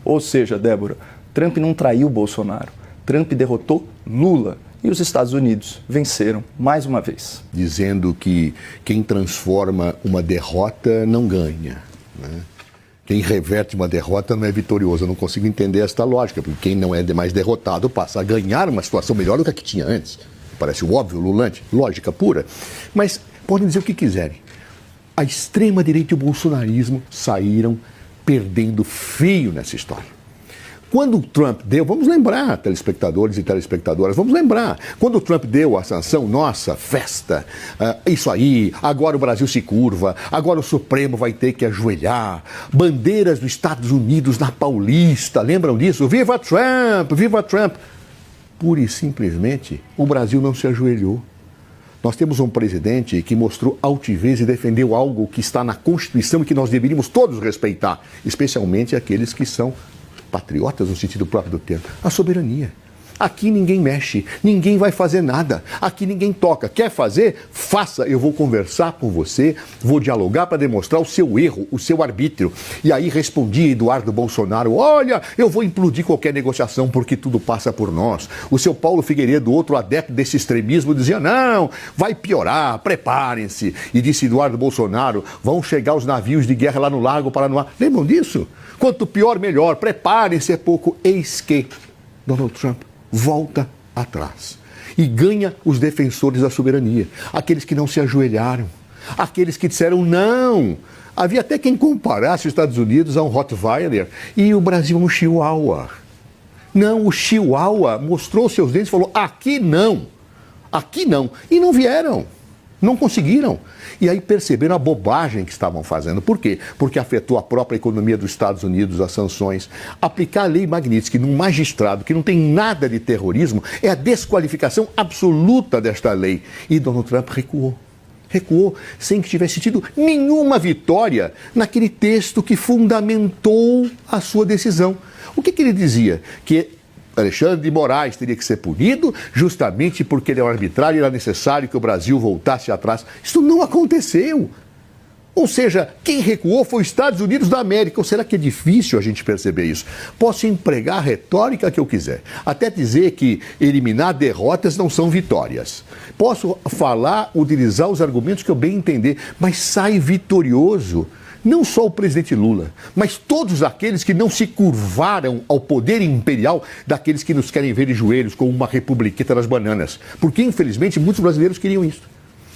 Ou seja, Débora, Trump não traiu Bolsonaro. Trump derrotou Lula. E os Estados Unidos venceram mais uma vez. Dizendo que quem transforma uma derrota não ganha, né? Quem reverte uma derrota não é vitorioso. Eu não consigo entender esta lógica, porque quem não é mais derrotado passa a ganhar uma situação melhor do que a que tinha antes. Parece óbvio, lulante, lógica pura. Mas podem dizer o que quiserem. A extrema-direita e o bolsonarismo saíram perdendo feio nessa história. Quando o Trump deu, vamos lembrar, telespectadores e telespectadoras, vamos lembrar, quando o Trump deu a sanção, nossa, festa, isso aí, agora o Brasil se curva, agora o Supremo vai ter que ajoelhar, bandeiras dos Estados Unidos na Paulista, lembram disso? Viva Trump, viva Trump! Pura e simplesmente, o Brasil não se ajoelhou. Nós temos um presidente que mostrou altivez e defendeu algo que está na Constituição e que nós deveríamos todos respeitar, especialmente aqueles que são patriotas no sentido próprio do termo, a soberania. Aqui ninguém mexe, ninguém vai fazer nada, aqui ninguém toca. Quer fazer? Faça. Eu vou conversar com você, vou dialogar para demonstrar o seu erro, o seu arbítrio. E aí respondia Eduardo Bolsonaro, olha, eu vou implodir qualquer negociação porque tudo passa por nós. O seu Paulo Figueiredo, outro adepto desse extremismo, dizia, não, vai piorar, preparem-se. E disse Eduardo Bolsonaro, vão chegar os navios de guerra lá no Lago Paranoá. Lembram disso? Quanto pior, melhor. Preparem-se, é pouco. Eis que Donald Trump volta atrás e ganha os defensores da soberania, aqueles que não se ajoelharam, aqueles que disseram não. Havia até quem comparasse os Estados Unidos a um Rottweiler e o Brasil a um Chihuahua. Não, o Chihuahua mostrou seus dentes e falou, aqui não, e não vieram. Não conseguiram. E aí perceberam a bobagem que estavam fazendo. Por quê? Porque afetou a própria economia dos Estados Unidos, as sanções. Aplicar a lei Magnitsky num magistrado que não tem nada de terrorismo é a desqualificação absoluta desta lei. E Donald Trump recuou. Recuou sem que tivesse tido nenhuma vitória naquele texto que fundamentou a sua decisão. O que ele dizia? Que Alexandre de Moraes teria que ser punido justamente porque ele é um arbitrário e era necessário que o Brasil voltasse atrás. Isso não aconteceu. Ou seja, quem recuou foi os Estados Unidos da América. Ou será que é difícil a gente perceber isso? Posso empregar a retórica que eu quiser. Até dizer que eliminar derrotas não são vitórias. Posso falar, utilizar os argumentos que eu bem entender, mas sai vitorioso. Não só o presidente Lula, mas todos aqueles que não se curvaram ao poder imperial daqueles que nos querem ver de joelhos como uma republiqueta das bananas. Porque, infelizmente, muitos brasileiros queriam isso.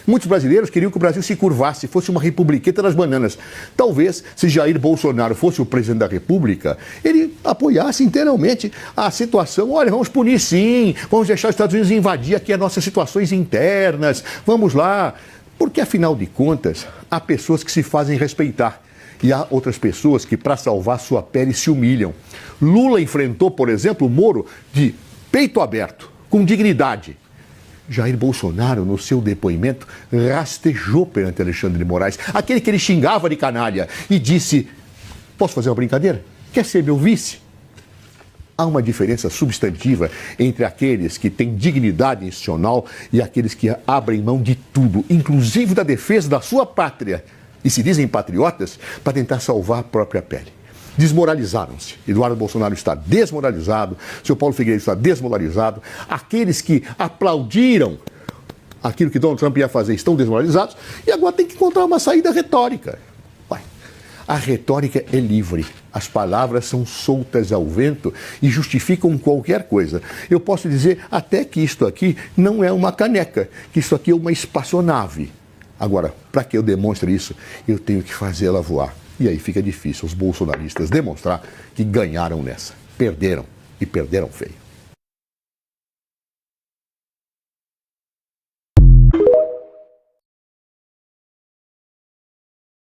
Muitos brasileiros queriam que o Brasil se curvasse, fosse uma republiqueta das bananas. Talvez, se Jair Bolsonaro fosse o presidente da República, ele apoiasse inteiramente a situação. Olha, vamos punir sim, vamos deixar os Estados Unidos invadir aqui as nossas situações internas, vamos lá. Porque, afinal de contas, há pessoas que se fazem respeitar e há outras pessoas que, para salvar sua pele, se humilham. Lula enfrentou, por exemplo, o Moro de peito aberto, com dignidade. Jair Bolsonaro, no seu depoimento, rastejou perante Alexandre de Moraes, aquele que ele xingava de canalha, e disse, posso fazer uma brincadeira? Quer ser meu vice? Há uma diferença substantiva entre aqueles que têm dignidade institucional e aqueles que abrem mão de tudo, inclusive da defesa da sua pátria, e se dizem patriotas, para tentar salvar a própria pele. Desmoralizaram-se. Eduardo Bolsonaro está desmoralizado, seu Paulo Figueiredo está desmoralizado, aqueles que aplaudiram aquilo que Donald Trump ia fazer estão desmoralizados e agora tem que encontrar uma saída retórica. A retórica é livre, as palavras são soltas ao vento e justificam qualquer coisa. Eu posso dizer até que isto aqui não é uma caneca, que isso aqui é uma espaçonave. Agora, para que eu demonstre isso, eu tenho que fazê-la voar. E aí fica difícil os bolsonaristas demonstrar que ganharam nessa. Perderam, e perderam feio.